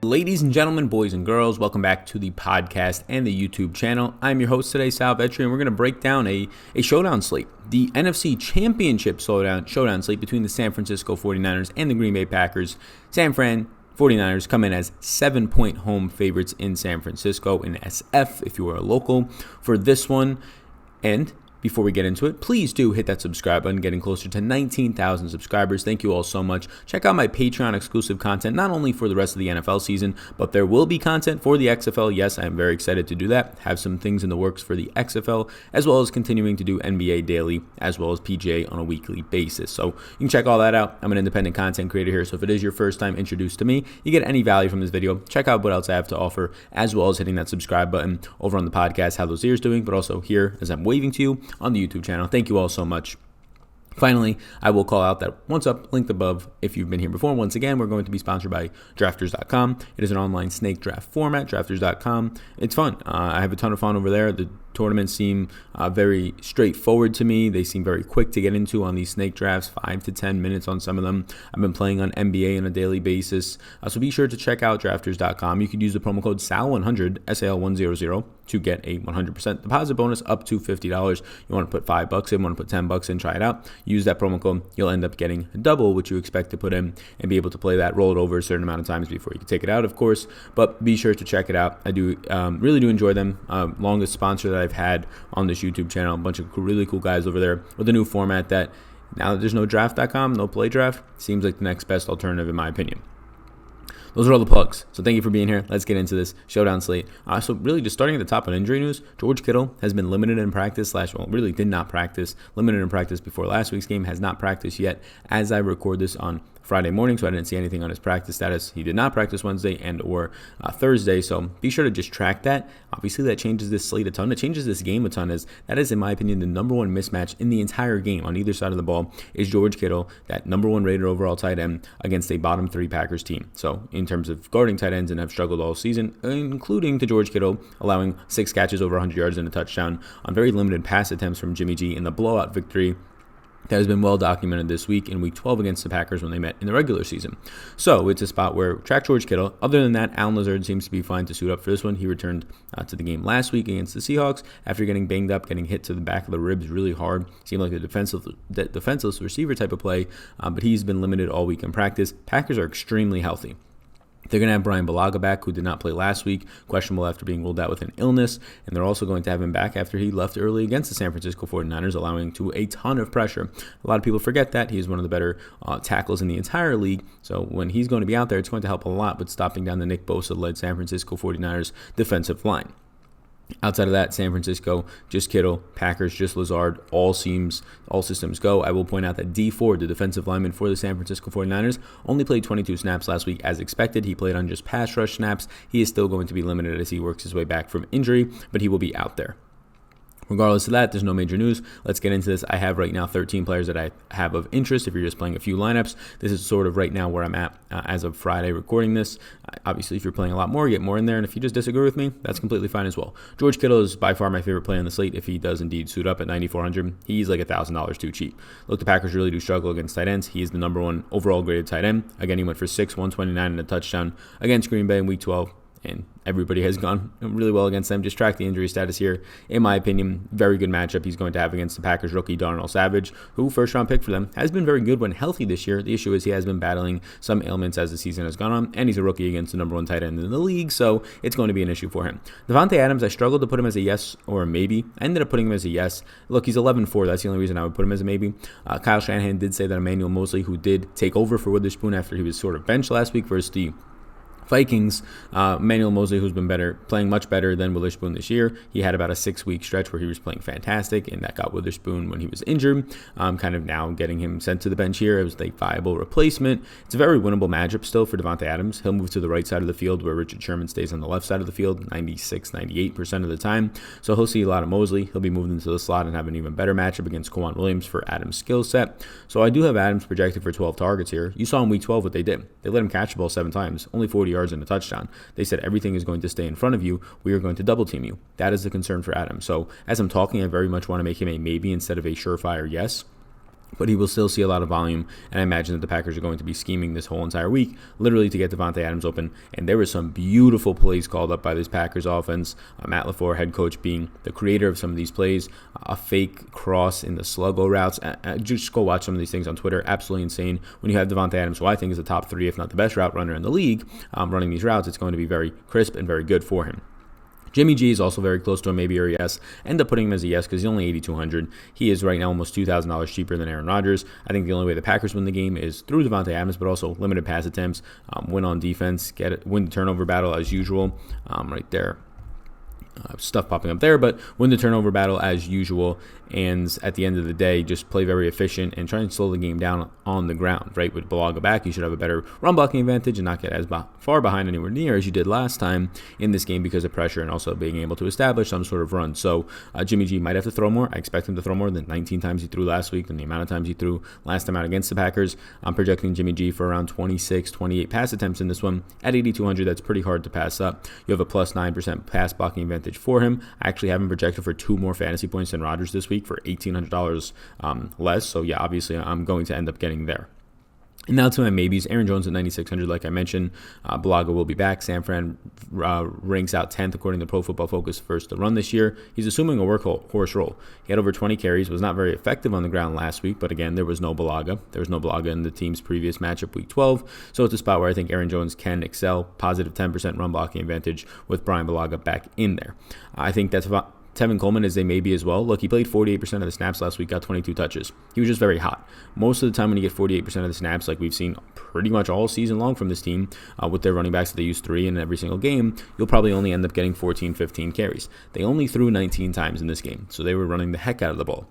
Ladies and gentlemen, boys and girls, welcome back to the podcast and the YouTube channel. I'm your host today, Sal Vetri, and we're going to break down a showdown slate, the NFC Championship showdown slate between the San Francisco 49ers and the Green Bay Packers. San Fran 49ers come in as 7-point home favorites in San Francisco in SF if you are a local for this one. And before we get into it, please do hit that subscribe button, getting closer to 19,000 subscribers. Thank you all so much. Check out my Patreon exclusive content, not only for the rest of the NFL season, but there will be content for the XFL. Yes, I am very excited to do that. Have some things in the works for the XFL, as well as continuing to do NBA daily, as well as PGA on a weekly basis. So you can check all that out. I'm an independent content creator here, so if it is your first time introduced to me, you get any value from this video, check out what else I have to offer, as well as hitting that subscribe button over on the podcast, How Those Ears Doing, but also here as I'm waving to you on the YouTube channel. Thank you all so much. Finally, I will call out that once up, linked above, if you've been here before. Once again, we're going to be sponsored by Drafters.com. It is an online snake draft format, Drafters.com. It's fun. I have a ton of fun over there. The tournaments seem very straightforward to me. They seem very quick to get into on these snake drafts, 5 to 10 minutes on some of them. I've been playing on NBA on a daily basis, so be sure to check out Drafters.com. You could use the promo code SAL100, SAL100, to get a 100% deposit bonus up to $50. You want to put $5 in, want to put $10 in, try it out. Use that promo code. You'll end up getting double what you expect to put in and be able to play that, roll it over a certain amount of times before you can take it out, of course. But be sure to check it out. I do really do enjoy them. Longest sponsor that I've had on this YouTube channel. A bunch of really cool guys over there with a new format that now that there's no draft.com, no play draft, seems like the next best alternative in my opinion. Those are all the plugs. So thank you for being here. Let's get into this showdown slate. So really just starting at the top on injury news, George Kittle has been limited in practice really did not practice, limited in practice before last week's game, has not practiced yet as I record this on Friday morning, so I didn't see anything on his practice status. He did not practice Wednesday and or Thursday, so be sure to just track that. Obviously, that changes this slate a ton. It changes this game a ton, as that is, in my opinion, the number one mismatch in the entire game on either side of the ball is George Kittle, that number one rated overall tight end, against a bottom three Packers team. So in terms of guarding tight ends, and have struggled all season, including to George Kittle, allowing 6 catches over 100 yards and a touchdown on very limited pass attempts from Jimmy G in the blowout victory that has been well documented this week in Week 12 against the Packers when they met in the regular season. So it's a spot where track George Kittle. Other than that, Allen Lazard seems to be fine to suit up for this one. He returned to the game last week against the Seahawks after getting banged up, getting hit to the back of the ribs really hard. Seemed like a defenseless receiver type of play, but he's been limited all week in practice. Packers are extremely healthy. They're going to have Brian Bulaga back, who did not play last week, questionable after being ruled out with an illness, and they're also going to have him back after he left early against the San Francisco 49ers, allowing to a ton of pressure. A lot of people forget that. He's one of the better tackles in the entire league, so when he's going to be out there, it's going to help a lot with stopping down the Nick Bosa-led San Francisco 49ers defensive line. Outside of that, San Francisco, just Kittle, Packers, just Lazard, all systems go. I will point out that D Ford, the defensive lineman for the San Francisco 49ers, only played 22 snaps last week as expected. He played on just pass rush snaps. He is still going to be limited as he works his way back from injury, but he will be out there. Regardless of that, there's no major news. Let's get into this. I have right now 13 players that I have of interest. If you're just playing a few lineups, this is sort of right now where I'm at as of Friday recording this. Obviously, if you're playing a lot more, get more in there. And if you just disagree with me, that's completely fine as well. George Kittle is by far my favorite play on the slate. If he does indeed suit up at $9,400, he's like $1,000 too cheap. Look, the Packers really do struggle against tight ends. He is the number one overall graded tight end. Again, he went for 129 and a touchdown against Green Bay in Week 12. And everybody has gone really well against them. Just track the injury status here. In my opinion, very good matchup he's going to have against the Packers rookie Darnell Savage, who first-round pick for them, has been very good when healthy this year. The issue is he has been battling some ailments as the season has gone on, and he's a rookie against the number one tight end in the league, so it's going to be an issue for him. Devontae Adams, I struggled to put him as a yes or a maybe. I ended up putting him as a yes. Look, he's 11-4. That's the only reason I would put him as a maybe. Kyle Shanahan did say that Emmanuel Mosley, who did take over for Witherspoon after he was sort of benched last week versus the Vikings, Emmanuel Mosley, who's been playing much better than Witherspoon this year. He had about a 6-week stretch where he was playing fantastic, and that got Witherspoon when he was injured. Kind of now getting him sent to the bench here. It was a viable replacement. It's a very winnable matchup still for Devontae Adams. He'll move to the right side of the field where Richard Sherman stays on the left side of the field 98% of the time. So he'll see a lot of Mosley. He'll be moved into the slot and have an even better matchup against Kwan Williams for Adams' skill set. So I do have Adams projected for 12 targets here. You saw in Week 12 what they did. They let him catch the ball 7 times, only 40 yards and a touchdown. They said everything is going to stay in front of you. We are going to double team you. That is the concern for Adams. So as I'm talking, I very much want to make him a maybe instead of a surefire yes. but he will still see a lot of volume, and I imagine that the Packers are going to be scheming this whole entire week, literally to get Devontae Adams open, and there were some beautiful plays called up by this Packers offense. Matt LaFleur, head coach, being the creator of some of these plays, a fake cross in the sluggo routes. Just go watch some of these things on Twitter. Absolutely insane. When you have Devontae Adams, who I think is the top 3, if not the best route runner in the league, running these routes, it's going to be very crisp and very good for him. Jimmy G is also very close to a maybe or a yes. End up putting him as a yes because he's only $8,200. He is right now almost $2,000 cheaper than Aaron Rodgers. I think the only way the Packers win the game is through Devontae Adams, but also limited pass attempts, win on defense, win the turnover battle as usual. Right there. Stuff popping up there, but win the turnover battle as usual, and at the end of the day, just play very efficient and try and slow the game down on the ground, right? With Bulaga back, you should have a better run blocking advantage and not get as far behind anywhere near as you did last time in this game because of pressure and also being able to establish some sort of run. So Jimmy G might have to throw more. I expect him to throw more than 19 times he threw last week and the amount of times he threw last time out against the Packers. I'm projecting Jimmy G for around 26, 28 pass attempts in this one. At 8,200, that's pretty hard to pass up. You have a plus 9% pass blocking advantage for him. I actually have him projected for 2 more fantasy points than Rodgers this week for $1,800 less. So yeah, obviously I'm going to end up getting there. And now to my maybes. Aaron Jones at 9,600, like I mentioned. Bulaga will be back. San Fran ranks out 10th according to Pro Football Focus first to run this year. He's assuming a workhorse role. He had over 20 carries, was not very effective on the ground last week, but again, there was no Bulaga. There was no Bulaga in the team's previous matchup, week 12. So it's a spot where I think Aaron Jones can excel. Positive 10% run blocking advantage with Brian Bulaga back in there. I think that's about Tevin Coleman is a maybe as well. Look, he played 48% of the snaps last week, got 22 touches. He was just very hot. Most of the time when you get 48% of the snaps, like we've seen pretty much all season long from this team, with their running backs that they use 3 in every single game, you'll probably only end up getting 14, 15 carries. They only threw 19 times in this game, so they were running the heck out of the ball.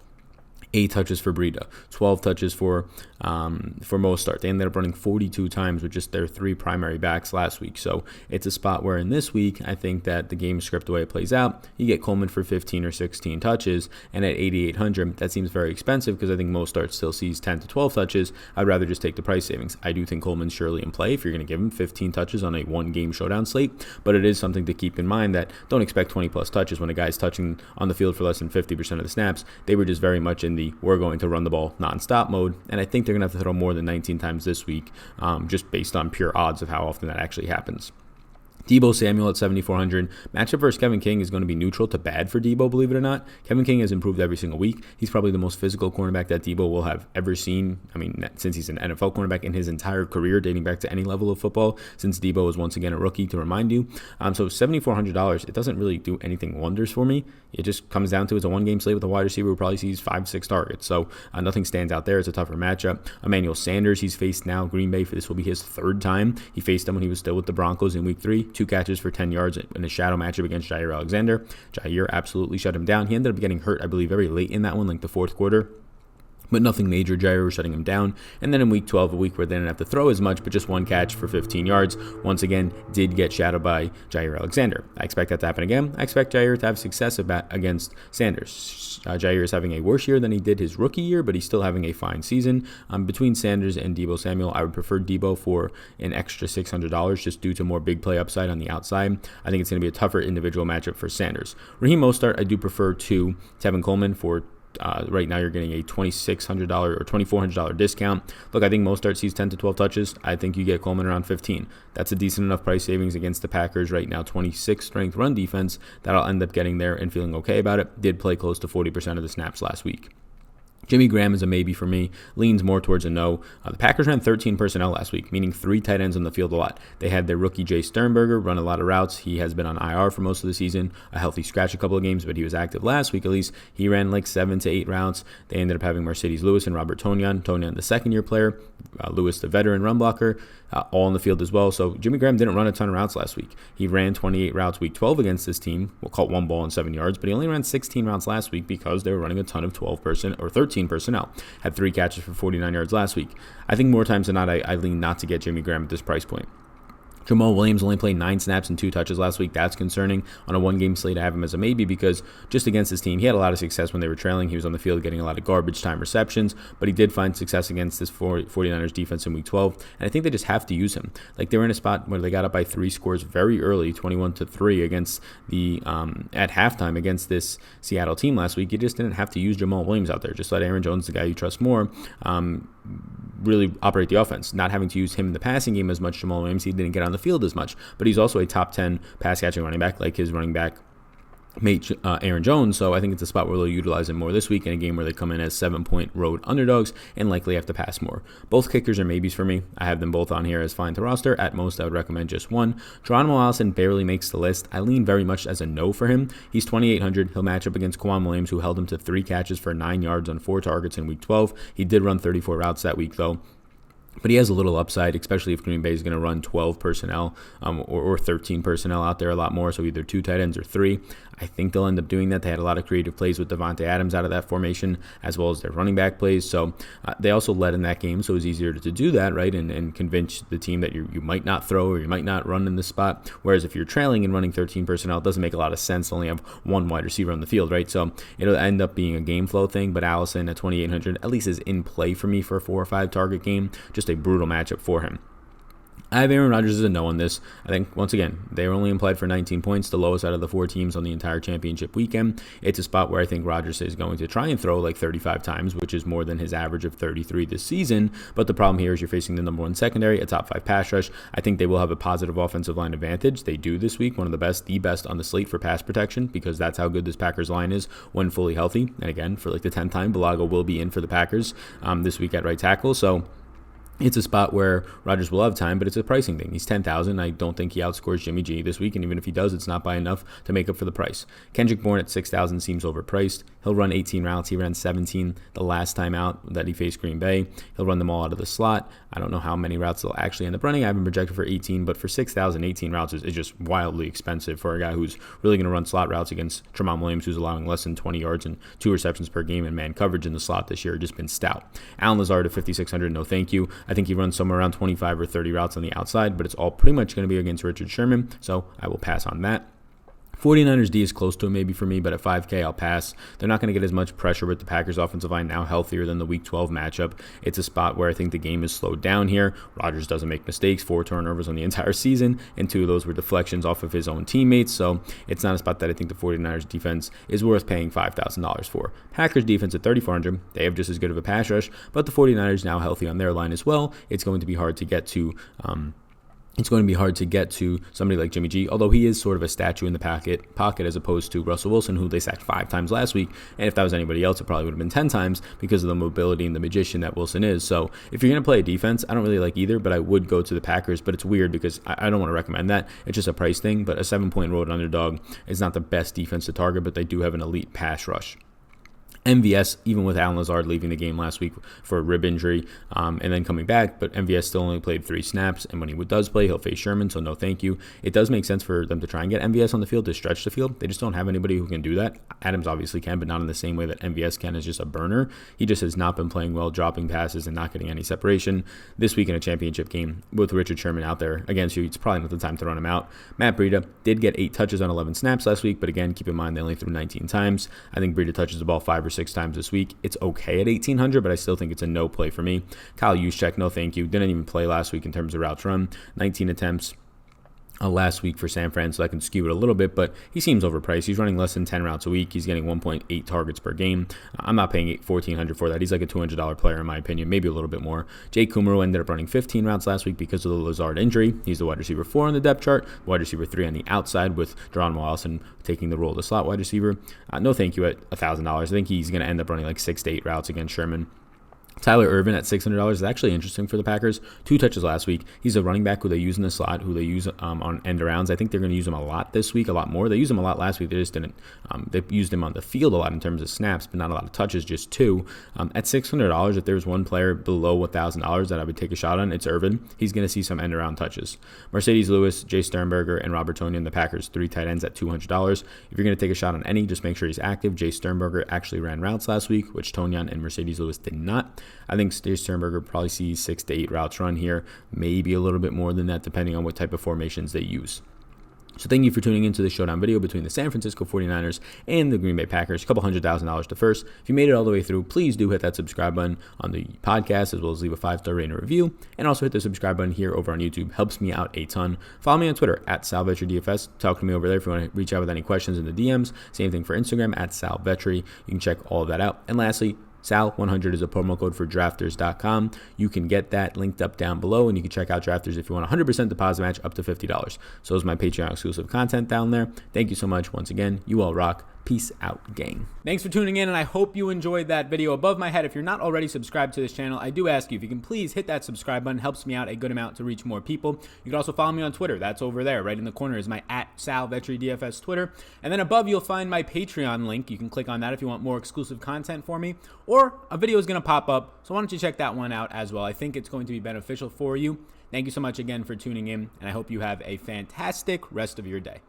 8 touches for Breida, 12 touches for Mostert. They ended up running 42 times with just their 3 primary backs last week. So it's a spot where in this week, I think that the game script, the way it plays out, you get Coleman for 15 or 16 touches, and at 8,800, that seems very expensive because I think Mostert still sees 10 to 12 touches. I'd rather just take the price savings. I do think Coleman's surely in play if you're going to give him 15 touches on a 1-game showdown slate, but it is something to keep in mind that don't expect 20-plus touches when a guy's touching on the field for less than 50% of the snaps. They were just very much in we're going to run the ball nonstop mode, and I think they're going to have to throw more than 19 times this week, just based on pure odds of how often that actually happens. Deebo Samuel at 7,400. Matchup versus Kevin King is going to be neutral to bad for Deebo, believe it or not. Kevin King has improved every single week. He's probably the most physical cornerback that Deebo will have ever seen. I mean, since he's an NFL cornerback in his entire career, dating back to any level of football, since Deebo was once again a rookie, to remind you. So $7,400, it doesn't really do anything wonders for me. It just comes down to it's a 1-game slate with a wide receiver who probably sees 5-6 targets. So nothing stands out there. It's a tougher matchup. Emmanuel Sanders, he's faced now Green Bay. This will be his 3rd time. He faced them when he was still with the Broncos in week 3. 2 catches for 10 yards in a shadow matchup against Jair Alexander. Jair absolutely shut him down. He ended up getting hurt, I believe, very late in that one, like the 4th quarter. But nothing major. Jair was shutting him down. And then in week 12, a week where they didn't have to throw as much, but just 1 catch for 15 yards, once again, did get shadowed by Jair Alexander. I expect that to happen again. I expect Jair to have success against Sanders. Jair is having a worse year than he did his rookie year, but he's still having a fine season. Between Sanders and Deebo Samuel, I would prefer Deebo for an extra $600 just due to more big play upside on the outside. I think it's going to be a tougher individual matchup for Sanders. Raheem Mostert, I do prefer to Tevin Coleman for right now you're getting a $2,600 or $2,400 discount. Look, I think Mostert sees 10 to 12 touches. I think you get Coleman around 15. That's a decent enough price savings against the Packers right now. 26 strength run defense that I'll end up getting there and feeling okay about it. Did play close to 40% of the snaps last week. Jimmy Graham is a maybe for me, leans more towards a no. The Packers ran 13 personnel last week, meaning 3 tight ends on the field a lot. They had their rookie Jay Sternberger run a lot of routes. He has been on IR for most of the season, a healthy scratch a couple of games, but he was active last week at least. He ran like 7 to 8 routes. They ended up having Mercedes Lewis and Robert Tonyan, the second-year player, Lewis, the veteran run blocker, all on the field as well. So Jimmy Graham didn't run a ton of routes last week. He ran 28 routes week 12 against this team. We'll call it 1 ball and 7 yards, but he only ran 16 routes last week because they were running a ton of 13 personnel. Had 3 catches for 49 yards last week. I think more times than not, I lean not to get Jimmy Graham at this price point. Jamal Williams only played 9 snaps and 2 touches last week. That's concerning. On a one-game slate, I have him as a maybe because just against his team, he had a lot of success when they were trailing. He was on the field getting a lot of garbage time receptions, but he did find success against this 49ers defense in week 12, and I think they just have to use him. Like, they were in a spot where they got up by 3 scores very early, 21-3 against the at halftime against this Seattle team last week. You just didn't have to use Jamal Williams out there. Just let Aaron Jones, the guy you trust more, really operate the offense. Not having to use him in the passing game as much. Jamal Williams, he didn't get on the field as much, but he's also a top 10 pass catching running back, like his running back mate Aaron Jones. So I think it's a spot where they'll utilize him more this week in a game where they come in as 7-point road underdogs and likely have to pass more. Both kickers are maybes for me. I have them both on here as fine to roster. At most, I would recommend just one. Geronimo Allison barely makes the list. I lean very much as a no for him. He's 2,800. He'll match up against Kwan Williams, who held him to 3 catches for 9 yards on 4 targets in week 12. He did run 34 routes that week, though. But he has a little upside, especially if Green Bay is going to run 12 personnel or 13 personnel out there a lot more, so either 2 tight ends or 3. I think they'll end up doing that. They had a lot of creative plays with Devontae Adams out of that formation, as well as their running back plays. So they also led in that game, so it was easier to do that, right, and convince the team that you might not throw or you might not run in this spot. Whereas if you're trailing and running 13 personnel, it doesn't make a lot of sense to only have one wide receiver on the field, right? So it'll end up being a game flow thing, but Allison at 2,800 at least is in play for me for a 4 or 5 target game. Just a brutal matchup for him. I have Aaron Rodgers as a no on this. I think, once again, they were only implied for 19 points, the lowest out of the 4 teams on the entire championship weekend. It's a spot where I think Rodgers is going to try and throw like 35 times, which is more than his average of 33 this season. But the problem here is you're facing the number 1 secondary, a top 5 pass rush. I think they will have a positive offensive line advantage. They do this week, one of the best on the slate for pass protection, because that's how good this Packers line is when fully healthy. And again, for like the 10th time, Bulaga will be in for the Packers this week at right tackle. So it's a spot where Rodgers will have time, but it's a pricing thing. He's 10,000. I don't think he outscores Jimmy G this week, and even if he does, it's not by enough to make up for the price. Kendrick Bourne at 6,000 seems overpriced. He'll run 18 routes. He ran 17 the last time out that he faced Green Bay. He'll run them all out of the slot. I don't know how many routes they'll actually end up running. I have him projected for 18, but for 6,000, 18 routes is just wildly expensive for a guy who's really going to run slot routes against Tramon Williams, who's allowing less than 20 yards and 2 receptions per game, and man coverage in the slot this year has just been stout. Allen Lazard at 5,600, no thank you. I think he runs somewhere around 25 or 30 routes on the outside, but it's all pretty much going to be against Richard Sherman, so I will pass on that. 49ers D is close to a maybe for me, but at 5K, I'll pass. They're not going to get as much pressure with the Packers offensive line now healthier than the Week 12 matchup. It's a spot where I think the game is slowed down here. Rodgers doesn't make mistakes, 4 turnovers on the entire season, and 2 of those were deflections off of his own teammates, so it's not a spot that I think the 49ers defense is worth paying $5,000 for. Packers defense at 3,400, they have just as good of a pass rush, but the 49ers now healthy on their line as well. It's going to be hard to get to somebody like Jimmy G, although he is sort of a statue in the pocket as opposed to Russell Wilson, who they sacked 5 times last week. And if that was anybody else, it probably would have been 10 times because of the mobility and the magician that Wilson is. So if you're going to play a defense, I don't really like either, but I would go to the Packers. But it's weird because I don't want to recommend that. It's just a price thing, but a 7-point road underdog is not the best defense to target, but they do have an elite pass rush. MVS, even with Allen Lazard leaving the game last week for a rib injury and then coming back, but MVS still only played 3 snaps, and when he does play, he'll face Sherman, so no thank you. It does make sense for them to try and get MVS on the field to stretch the field. They just don't have anybody who can do that. Adams obviously can, but not in the same way that MVS can as just a burner. He just has not been playing well, dropping passes and not getting any separation. This week in a championship game with Richard Sherman out there against you, it's probably not the time to run him out. Matt Breida did get 8 touches on 11 snaps last week, but again, keep in mind they only threw 19 times. I think Breida touches the ball 5 or 6 times this week. It's okay at 1,800, but I still think it's a no play for me. Kyle Juszczyk, no thank you. Didn't even play last week in terms of routes run. 19 attempts last week for San Fran, so that can skew it a little bit, but he seems overpriced. He's running less than 10 routes a week. He's getting 1.8 targets per game. I'm not paying $1,400 for that. He's like a $200 player in my opinion, maybe a little bit more. Jake Kumerow ended up running 15 routes last week because of the Lazard injury. He's the wide receiver 4 on the depth chart, wide receiver 3 on the outside, with Geronimo Allison taking the role of the slot wide receiver. No thank you at $1,000. I think he's going to end up running like 6 to 8 routes against Sherman. Tyler Ervin at $600 is actually interesting for the Packers. 2 touches last week. He's a running back who they use in the slot, who they use on end arounds. I think they're going to use him a lot this week, a lot more. They used him a lot last week. They just didn't. They used him on the field a lot in terms of snaps, but not a lot of touches, just 2. At $600, if there's one player below $1,000 that I would take a shot on, it's Ervin. He's going to see some end around touches. Mercedes Lewis, Jay Sternberger, and Robert Tonyan, the Packers, 3 tight ends at $200. If you're going to take a shot on any, just make sure he's active. Jay Sternberger actually ran routes last week, which Tonyan and Mercedes Lewis did not. I think Sternberger probably sees 6 to 8 routes run here, maybe a little bit more than that depending on what type of formations they use. So thank you for tuning into the showdown video between the San Francisco 49ers and the Green Bay Packers. A couple $100,000 to first. If you made it all the way through, please do hit that subscribe button on the podcast, as well as leave a 5-star rating and review. And also hit the subscribe button here over on YouTube. Helps me out a ton. Follow me on Twitter at SalVetryDFS. Talk to me over there if you want to reach out with any questions in the DMs. Same thing for Instagram at SalVetry. You can check all of that out. And lastly, Sal100 is a promo code for drafters.com. You can get that linked up down below, and you can check out Drafters if you want a 100% deposit match up to $50. So is my Patreon exclusive content down there. Thank you so much once again. You all rock. Peace out, gang. Thanks for tuning in, and I hope you enjoyed that video. Above my head, if you're not already subscribed to this channel, I do ask you if you can please hit that subscribe button. Helps me out a good amount to reach more people. You can also follow me on Twitter. That's over there. Right in the corner is my @SalVetryDFS Twitter. And then above, you'll find my Patreon link. You can click on that if you want more exclusive content for me. Or a video is going to pop up, so why don't you check that one out as well. I think it's going to be beneficial for you. Thank you so much again for tuning in, and I hope you have a fantastic rest of your day.